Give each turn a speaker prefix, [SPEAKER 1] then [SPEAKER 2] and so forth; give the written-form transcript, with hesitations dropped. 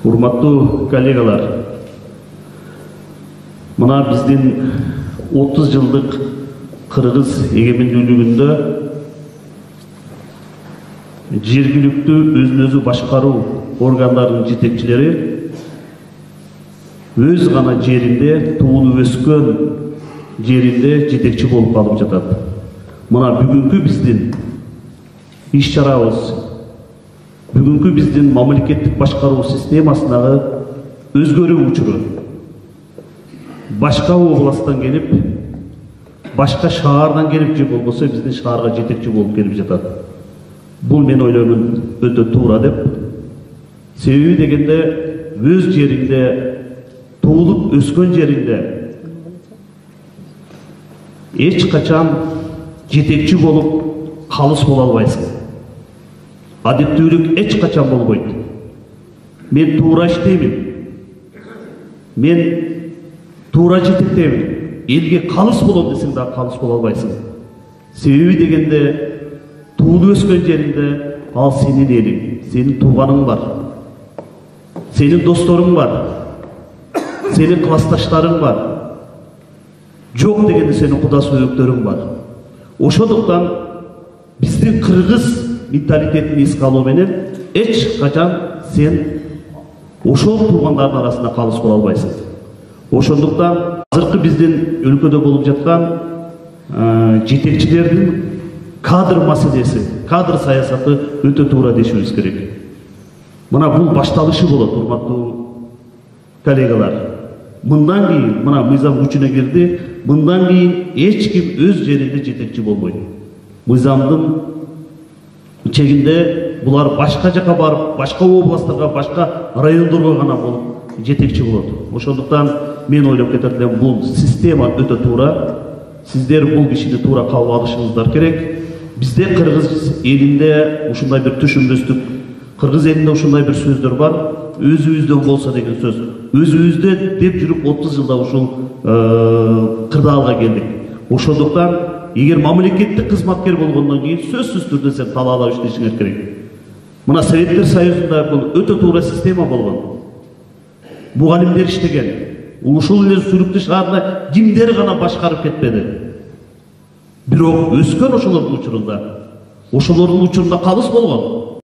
[SPEAKER 1] Урматтуу коллегалар, мына биздин 30 жылдык Кыргыз эгемендүүлүгүндө жергиликтүү өзүн өзү башкаруу органдарынын жетекчилери өз гана жеринде, туулуп өскөн жеринде жетекчи болуп калып жатат. Мына бүгүнкү биздин иш-чарабыз, бүгүнкү биздин мамлекеттик башкаруу системасындагы өзгөрүү учуру башка областтан келип, башка шаардан келип же болбосо биздин шаарга жетекчи болуп келип жатат. Бул мен ойлоймун өтө туура деп. Себеби дегенде өз жеринде, туулуп өскөн жеринде эч качан жетекчи болуп калыс боло албайсың. Адептүүлүк эч качан болбойт. Мен туура иштеймин. Мен туура жетектеймин. Элге калыс болом десең да калыс боло албайсың. Себеби дегенде туулуп өскөн жеринде ал сенин элиң, сенин тууганың бар. Сенин досторуң бар. Сенин классташтарың бар. Жок дегенде сенин куда сүйөктөрүң бар. Ошондуктан биздин кыргыз менталитетин эске алуу менен эч качан сен ошол туугандардын арасында калыс боло албайсың. Ошондуктан азыркы биздин өлкөдө болуп жаткан жетекчилердин кадр маселеси, кадр саясаты өтө туура дешибиз керек. Мына бул башталышы болот, урматтуу коллегалар. Мындан кийин, мына мыйзам күчүнө кирди, мындан кийин эч ким өз жеринде жетекчи болбойт. Мыйзамдын чегинде булар башка жака барып, башка областтарга, башка райондорго гана болуп жетекчи болот. Ошондуктан мен ойлоп кетет элем, бул система өтө туура. Сиздер бул кишини туура кабыл алышыңыздар керек. Бизде кыргыз элинде ушундай бир түшүнбөстүк, кыргыз элинде ушундай бир сөздөр бар. Өзүбүздөн болсо деген сөз. Өзүбүздө деп жүрүп 30 жылда ушул кырдаалга келдик. Ошондуктан эгер мамлекеттик кызматкер болгондон кийин сөзсүз түрдө сен талаалап иштешиңер керек. Мына Советтер Союзунда бул өтө туура система болгон. Мугалимдер иштеген. Ушул эле Сүрүктү шаарында кимдер гана башкарып кетпеди. Бирок өскөн ошолордун учурунда калыс болгон.